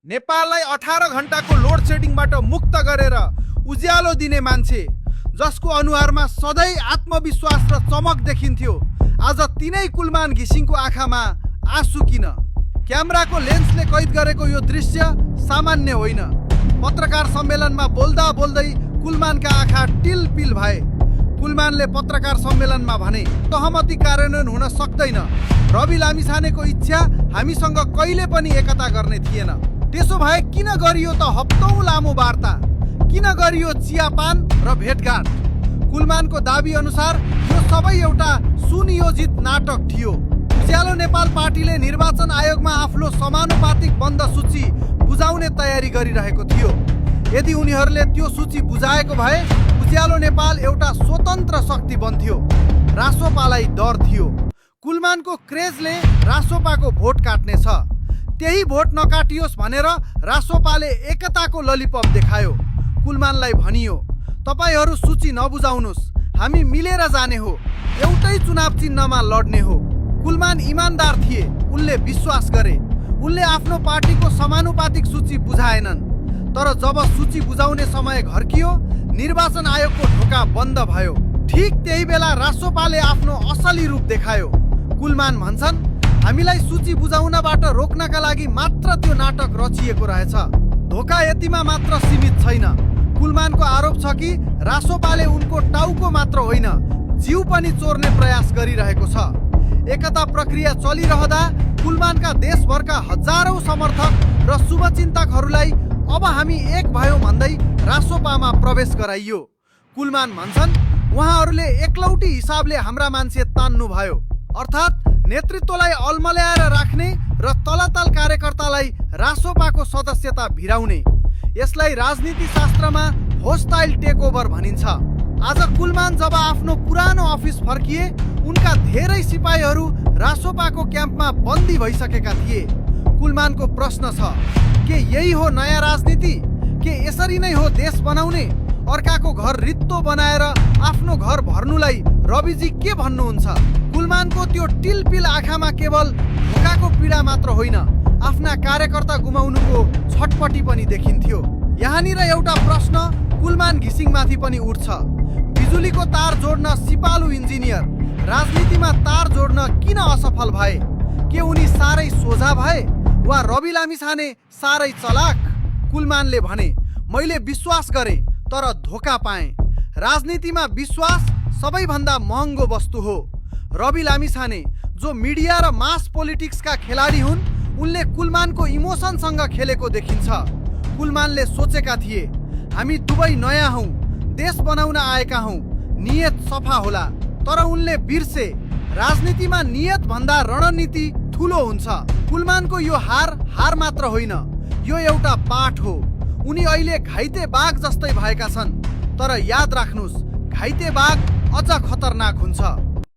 नेपाललाई 18 घण्टाको लोड सेडिङबाट मुक्त गरेर उज्यालो दिने मान्छे जसको अनुहारमा सधैँ आत्मविश्वास र चमक देखिन्थ्यो, आज तिनै कुलमान घिसिङको आँखामा आँसु किन? क्यामेराको लेन्सले कैद गरेको यो दृश्य सामान्य होइन। पत्रकार सम्मेलनमा बोल्दा बोल्दै कुलमानका आँखा टिलपिल भए। कुलमानले पत्रकार सम्मेलनमा भने, सहमति कार्यान्वयन हुन सक्दैन। रवि लामिछानेको इच्छा हामीसँग कहिले पनि एकता गर्ने थिएन। त्यसो भए किन गरियो त हप्तौं लामो वार्ता? किन गरियो चियापान र भेटघाट? कुलमानको दाबी अनुसार यो सबै एउटा सुनियोजित नाटक थियो। उज्यालो नेपाल पार्टीले निर्वाचन आयोगमा आफ्नो समानुपातिक बन्द सूची बुझाउने तयारी गरिरहेको थियो। यदि उनीहरूले त्यो सूची बुझाएको भए उज्यालो नेपाल एउटा स्वतन्त्र शक्ति बन्थ्यो। रासोपालाई डर थियो। कुलमानको क्रेजले रासोपाको भोट काट्नेछ। त्यही भोट नकाटियोस् भनेर रासोपाले एकताको ललिपप देखायो। कुलमानलाई भनियो, तपाईहरू सूची नबुझाउनुस्, हामी मिलेर जाने हो, एउटै चुनाव चिन्हमा लड्ने हो। कुलमान इमानदार थिए, उनले विश्वास गरे। उनले आफ्नो पार्टीको समानुपातिक सूची बुझाएनन्। तर जब सूची बुझाउने समय घर्कियो, निर्वाचन आयोगको ढोका बन्द भयो। ठीक त्यही बेला रासोपाले आफ्नो असली रूप देखायो। कुलमान भन्छन्, हामीलाई सूची बुझाउनबाट रोक्नका लागि मात्र त्यो नाटक रचिएको रहेछ। धोका यतिमा मात्र सीमित छैन। कुलमानको आरोप छ कि रासोपाले उनको टाउको मात्र होइन, जिउ पनि चोर्ने प्रयास गरिरहेको छ। एकता प्रक्रिया चलिरहँदा कुलमानका देशभरका हजारौं समर्थक र शुभचिन्तकहरूलाई अब हामी एक भयौं भन्दै रासोपामा प्रवेश गराइयो। कुलमान भन्छन्, उहाँहरूले एकलौटी हिसाबले हाम्रा मान्छे तान्नु भयो, अर्थात् नेतृत्वलाई अल्मल्याएर राख्ने र तलतल कार्यकर्तालाई रासोपाको सदस्यता भिराउने। यसलाई राजनीति शास्त्रमा होस्टाइल टेकओभर भनिन्छ। आज कुलमान जब आफ्नो पुरानो अफिस फर्किए, उनका धेरै सिपाहीहरू रासोपाको क्याम्पमा बन्दी भइसकेका थिए। कुलमानको प्रश्न छ, के यही हो नयाँ राजनीति? के यसरी नै हो देश बनाउने? अर्काको घर रित्तो बनाएर आफ्नो घर भर्नुलाई रविजी के भन्नुहुन्छ? कुलमानको त्यो टिलपिल आँखामा केवल धोकाको पीडा मात्र होइन, आफ्ना कार्यकर्ता गुमाउनुको छटपटी पनि देखिन्थ्यो। यहाँनिर एउटा प्रश्न कुलमान घिसिङमाथि पनि उठ्छ। बिजुलीको तार जोड्न सिपालु इन्जिनियर राजनीतिमा तार जोड्न किन असफल भए? के उनी साह्रै सोझा भए वा रवि लामिछाने साह्रै चलाक? कुलमानले भने, मैले विश्वास गरेँ तर धोका पाएँ। राजनीतिमा विश्वास सबैभन्दा महँगो वस्तु हो। रवि लामिछाने जो मिडिया र मास पोलिटिक्सका खेलाडी हुन्, उनले कुलमानको इमोसनसँग खेलेको देखिन्छ। कुलमानले सोचेका थिए, हामी दुवै नयाँ हौं, देश बनाउन आएका हौं, नियत सफा होला। तर उनले बिर्से, राजनीतिमा नियत भन्दा रणनीति ठुलो हुन्छ। कुलमानको यो हार मात्र होइन, यो एउटा पाठ हो। उनी अहिले घाइते बाघ जस्तै भएका छन्, तर याद राख्नुस्, घाइते बाघ अझ खतरनाक हुन्छ।